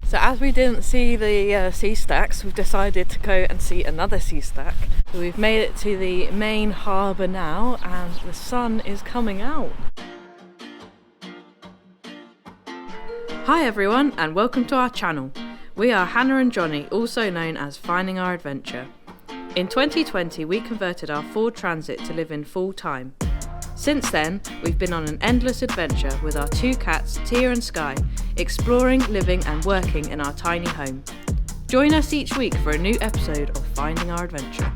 So as we didn't see the sea stacks, we've decided to go and see another sea stack. So we've made it to the main harbour now and the sun is coming out. Hi everyone and welcome to our channel. We are Hannah and Jonny, also known as Finding Our Adventure. In 2020 we converted our Ford Transit to live in full time. Since then, we've been on an endless adventure with our two cats, Tia and Skye, exploring, living and working in our tiny home. Join us each week for a new episode of Finding Our Adventure.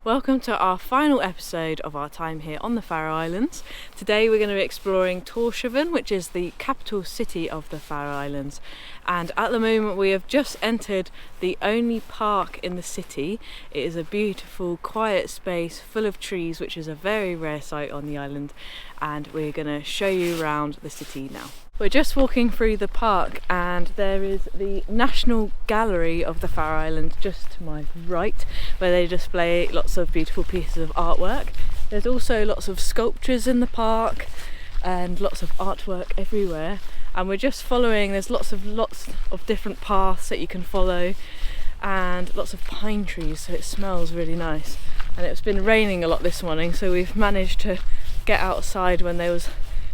Welcome to our final episode of our time here on the Faroe Islands. Today we're going to be exploring Tórshavn, which is the capital city of the Faroe Islands. And at the moment we have just entered the only park in the city. It is a beautiful, quiet space full of trees, which is a very rare sight on the island. And we're going to show you around the city now. We're just walking through the park and there is the National Gallery of the Faroe Islands just to my right, where they display lots of beautiful pieces of artwork. There's also lots of sculptures in the park and lots of artwork everywhere. And we're just following, there's lots of different paths that you can follow and lots of pine trees, so it smells really nice. And it's been raining a lot this morning, so we've managed to get outside when there was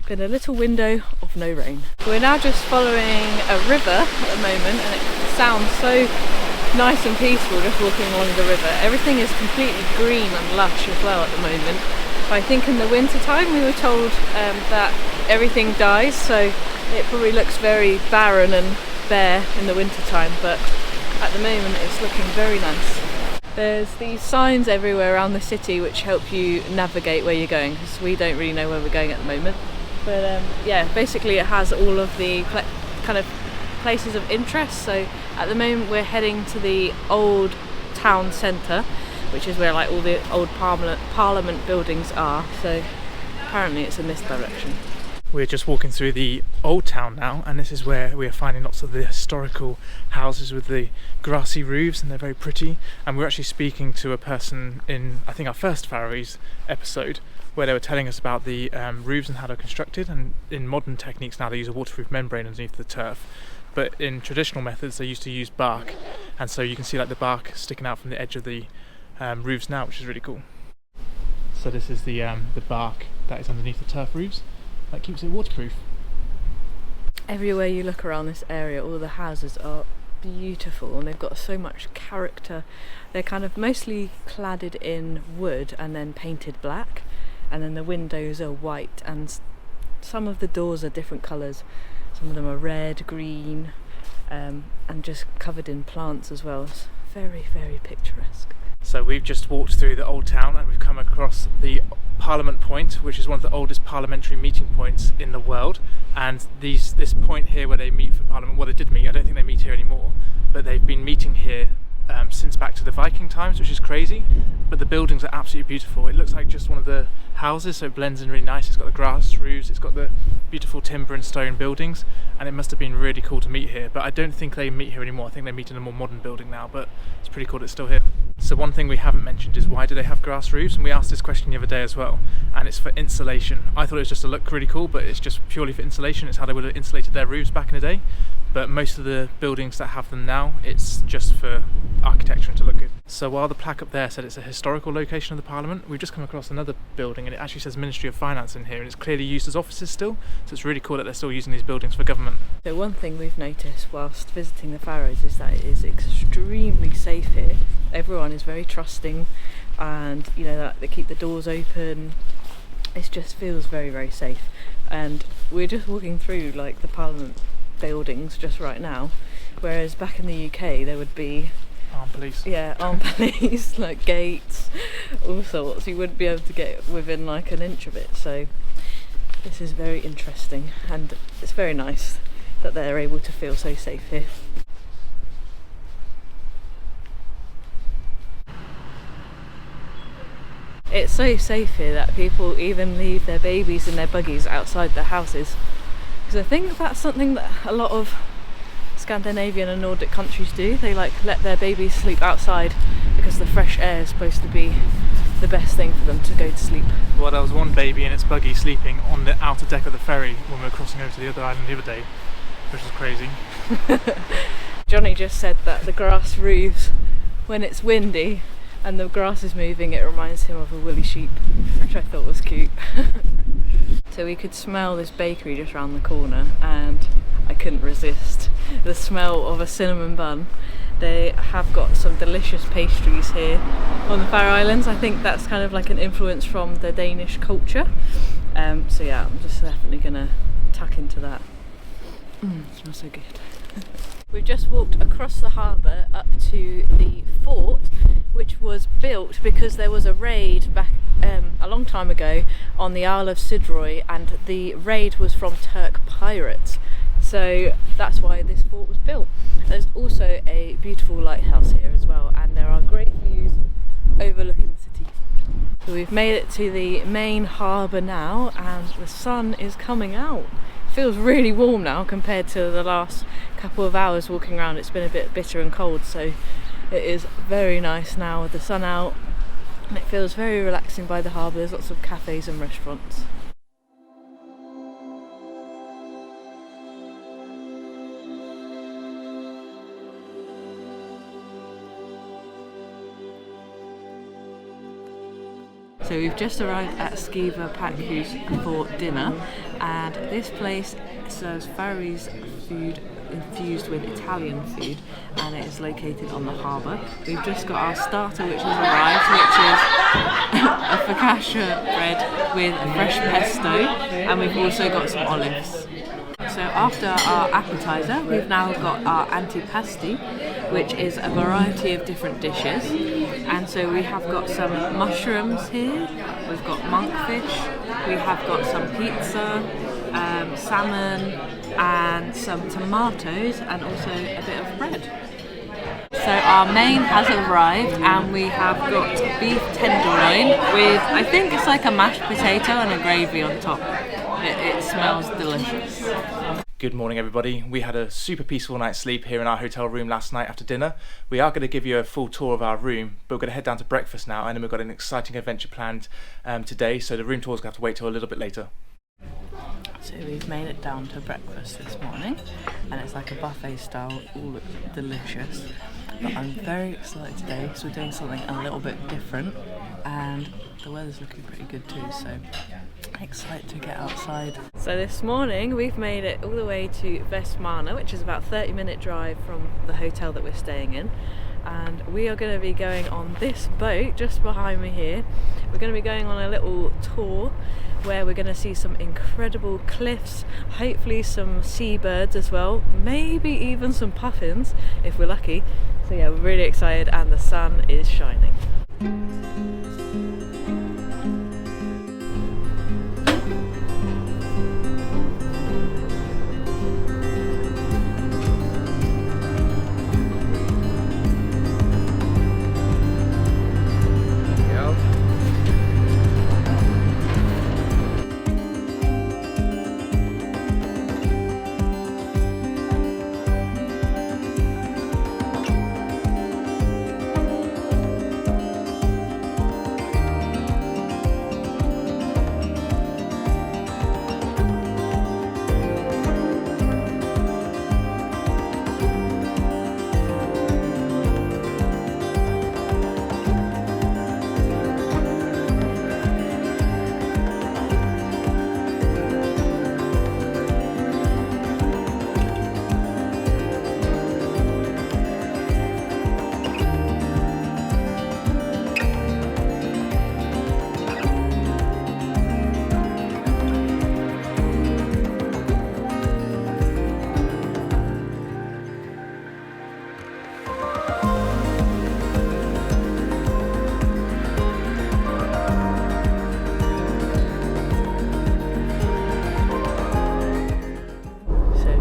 been a little window of no rain. We're now just following a river at the moment and it sounds so nice and peaceful just walking along the river. Everything is completely green and lush as well at the moment. But I think in the winter time we were told that everything dies, so it probably looks very barren and bare in the winter time, but at the moment it's looking very nice. There's these signs everywhere around the city which help you navigate where you're going, because we don't really know where we're going at the moment. But yeah, basically it has all of the kind of places of interest. So at the moment we're heading to the old town centre, which is where like all the old parliament buildings are. So apparently it's in this direction. We're just walking through the old town now, and this is where we are finding lots of the historical houses with the grassy roofs, and they're very pretty. And we're actually speaking to a person in, I think, our first Faroese episode, where they were telling us about the roofs and how they're constructed. And in modern techniques now they use a waterproof membrane underneath the turf, but in traditional methods they used to use bark, and so you can see like the bark sticking out from the edge of the roofs now, which is really cool. So this is the bark that is underneath the turf roofs that keeps it waterproof. Everywhere you look around this area, all the houses are beautiful and they've got so much character. They're kind of mostly cladded in wood and then painted black, and then the windows are white, and some of the doors are different colours. Some of them are red, green, and just covered in plants as well. It's very, very picturesque. So we've just walked through the old town and we've come across the Parliament Point, which is one of the oldest parliamentary meeting points in the world. And this point here where they meet for Parliament, well, they did meet, I don't think they meet here anymore, but they've been meeting here since back to the Viking times, which is crazy. But the buildings are absolutely beautiful. It looks like just one of the houses, so it blends in really nice. It's got the grass roofs, it's got the beautiful timber and stone buildings, and it must have been really cool to meet here. But I don't think they meet here anymore. I think they meet in a more modern building now, but it's pretty cool that it's still here. So one thing we haven't mentioned is, why do they have grass roofs? And we asked this question the other day as well, and it's for insulation. I thought it was just to look really cool, but it's just purely for insulation. It's how they would have insulated their roofs back in the day. But most of the buildings that have them now, it's just for architecture and to look good. So while the plaque up there said it's a historical location of the Parliament, we've just come across another building and it actually says Ministry of Finance in here, and it's clearly used as offices still. So it's really cool that they're still using these buildings for government. So one thing we've noticed whilst visiting the Faroes is that it is extremely safe here. Everyone is very trusting, and you know that they keep the doors open. It just feels very, very safe. And we're just walking through like the Parliament buildings just right now, whereas back in the UK there would be armed police. Yeah, armed police, like gates, all sorts. You wouldn't be able to get within like an inch of it. So this is very interesting, and it's very nice that they're able to feel so safe here. It's so safe here that people even leave their babies in their buggies outside their houses, because I think that's something that a lot of Scandinavian and Nordic countries do. They like let their babies sleep outside because the fresh air is supposed to be the best thing for them to go to sleep. Well, there was one baby in its buggy sleeping on the outer deck of the ferry when we were crossing over to the other island the other day, which was crazy. Jonny just said that the grass roofs when it's windy and the grass is moving. It reminds him of a woolly sheep, which I thought was cute. So we could smell this bakery just around the corner and I couldn't resist the smell of a cinnamon bun. They have got some delicious pastries here on the Faroe Islands. I think that's kind of like an influence from the Danish culture. So yeah, I'm just definitely gonna tuck into that. It smells so good. We've just walked across the harbour up to the fort, which was built because there was a raid back a long time ago on the Isle of Sidroy, and the raid was from Turk pirates. So that's why this fort was built. There's also a beautiful lighthouse here as well, and there are great views overlooking the city. So we've made it to the main harbour now, and the sun is coming out. It feels really warm now compared to the last couple of hours walking around. It's been a bit bitter and cold, so it is very nice now with the sun out, and it feels very relaxing by the harbour. There's lots of cafes and restaurants. So we've just arrived at Skye for dinner, and this place serves Faroese food infused with Italian food, and it is located on the harbour. We've just got our starter which has arrived, which is a focaccia bread with a fresh pesto, and we've also got some olives. So after our appetiser, we've now got our antipasti, which is a variety of different dishes. And so we have got some mushrooms here, we've got monkfish, we have got some pizza, salmon, and some tomatoes, and also a bit of bread. So our main has arrived, and we have got beef tenderloin with, I think it's like a mashed potato and a gravy on top. It smells delicious. Good morning everybody. We had a super peaceful night's sleep here in our hotel room last night after dinner. We are going to give you a full tour of our room, but we're going to head down to breakfast now, and then we've got an exciting adventure planned today, so the room tour's going to have to wait till a little bit later. So we've made it down to breakfast this morning, and it's like a buffet style, all looks delicious. But I'm very excited today because we're doing something a little bit different, and the weather's looking pretty good too, so excited to get outside. So this morning we've made it all the way to Vestmanna, which is about a 30-minute drive from the hotel that we're staying in, and we are going to be going on this boat just behind me here. We're going to be going on a little tour where we're going to see some incredible cliffs, hopefully some seabirds as well, maybe even some puffins if we're lucky. So yeah, we're really excited, and the sun is shining.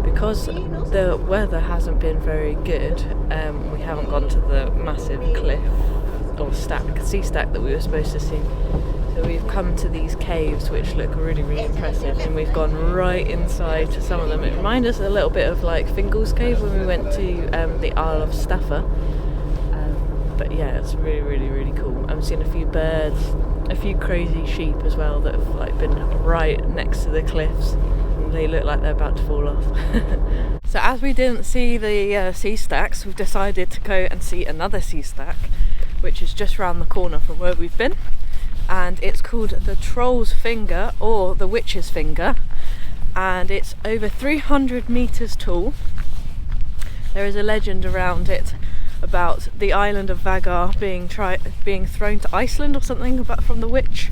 Because the weather hasn't been very good, we haven't gone to the massive cliff or sea stack that we were supposed to see. So we've come to these caves which look really impressive, and we've gone right inside to some of them. It reminds us a little bit of like Fingal's Cave when we went to the Isle of Staffa. But yeah, it's really cool. I've seen a few birds, a few crazy sheep as well that have like been right next to the cliffs. And they look like they're about to fall off. So as we didn't see the sea stacks, we've decided to go and see another sea stack, which is just round the corner from where we've been. And it's called the Troll's Finger, or the Witch's Finger, and it's over 300 meters tall. There is a legend around it about the island of Vagar being thrown to Iceland or something from the witch.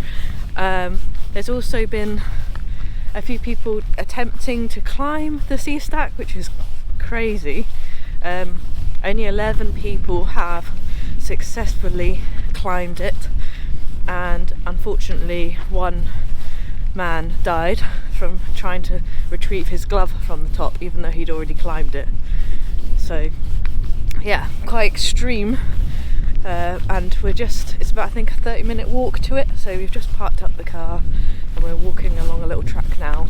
There's also been a few people attempting to climb the sea stack, which is crazy. Only 11 people have successfully climbed it, and unfortunately one man died from trying to retrieve his glove from the top, even though he'd already climbed it. So yeah, quite extreme, and it's about, I think, a 30-minute walk to it. So we've just parked up the car and we're walking along a little track now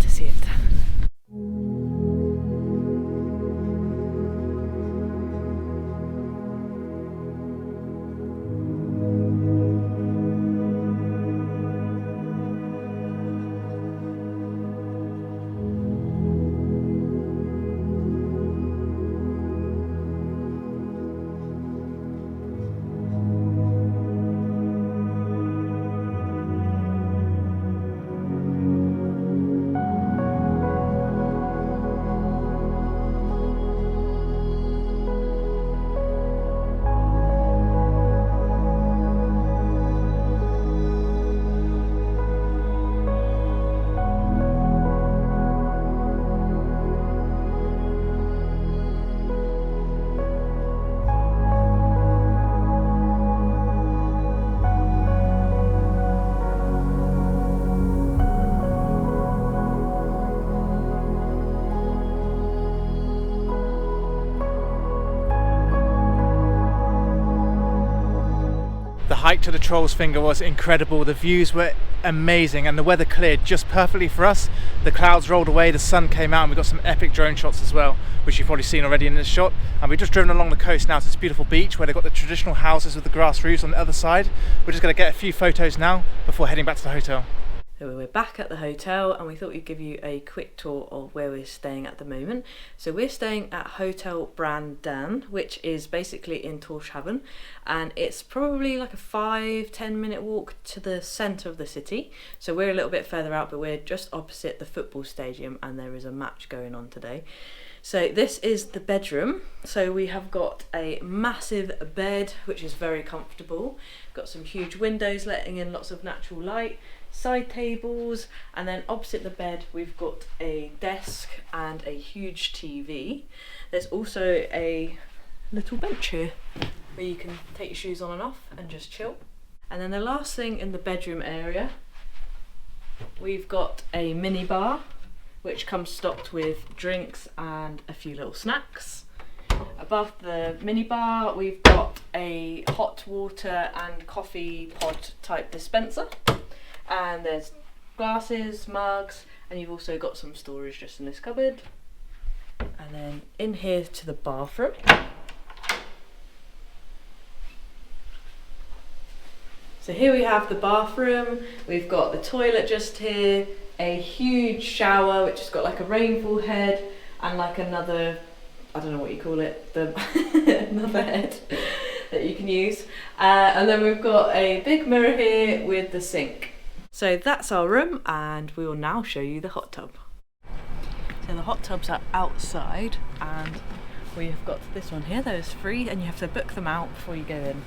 to see it. The hike to the Troll's Finger was incredible. The views were amazing and the weather cleared just perfectly for us. The clouds rolled away, the sun came out, and we got some epic drone shots as well, which you've probably seen already in this shot. And we've just driven along the coast now to this beautiful beach where they've got the traditional houses with the grass roofs on the other side. We're just going to get a few photos now before heading back to the hotel. So we're back at the hotel, and we thought we'd give you a quick tour of where we're staying at the moment. So we're staying at Hotel Brandan, which is basically in Tórshavn, and it's probably like a 5-10 minute walk to the centre of the city. So we're a little bit further out, but we're just opposite the football stadium, and there is a match going on today. So this is the bedroom. So we have got a massive bed, which is very comfortable. Got some huge windows letting in lots of natural light, side tables, and then opposite the bed we've got a desk and a huge TV. There's also a little bench here where you can take your shoes on and off and just chill. And then the last thing in the bedroom area, we've got a mini bar which comes stocked with drinks and a few little snacks. Above the mini bar we've got a hot water and coffee pod type dispenser, and there's glasses, mugs, and you've also got some storage just in this cupboard. And then in here to the bathroom. So here we have the bathroom. We've got the toilet just here, a huge shower which has got like a rainfall head and like another, I don't know what you call it, another head that you can use. And then we've got a big mirror here with the sink. So that's our room, and we will now show you the hot tub. So the hot tubs are outside, and we have got this one here that is free, and you have to book them out before you go in.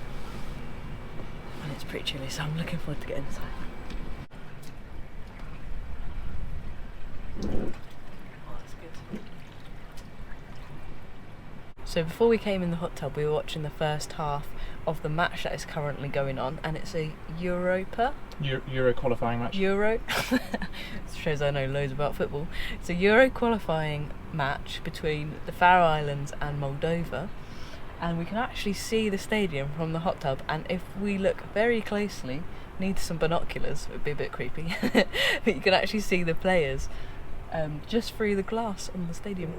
And it's pretty chilly, so I'm looking forward to getting inside. Oh, that's good. So before we came in the hot tub, we were watching the first half of the match that is currently going on, and it's a Europa. Euro qualifying match. Euro. Shows I know loads about football. It's a Euro qualifying match between the Faroe Islands and Moldova, and we can actually see the stadium from the hot tub, and if we look very closely, need some binoculars, it would be a bit creepy, but you can actually see the players just through the glass on the stadium.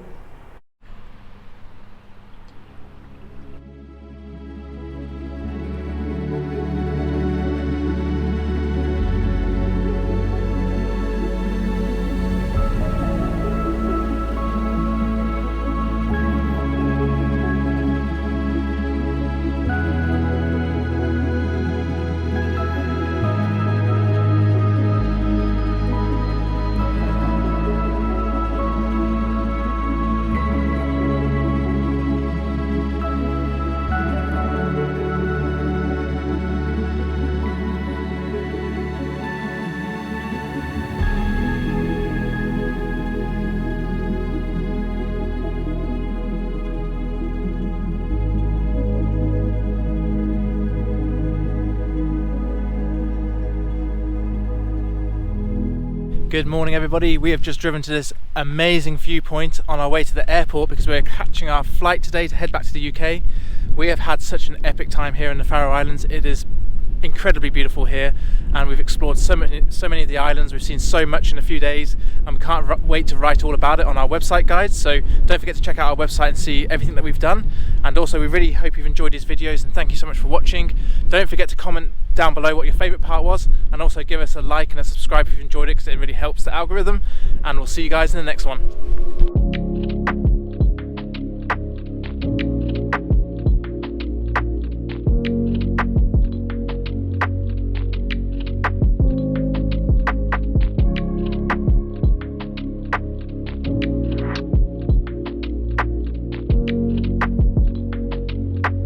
Good morning everybody, we have just driven to this amazing viewpoint on our way to the airport because we're catching our flight today to head back to the UK. We have had such an epic time here in the Faroe Islands. It is incredibly beautiful here, and we've explored so many of the islands. We've seen so much in a few days, and we can't wait to write all about it on our website, guys. So don't forget to check out our website and see everything that we've done. And also, we really hope you've enjoyed these videos, and thank you so much for watching. Don't forget to comment down below what your favourite part was, and also give us a like and a subscribe if you've enjoyed it, because it really helps the algorithm. And we'll see you guys in the next one.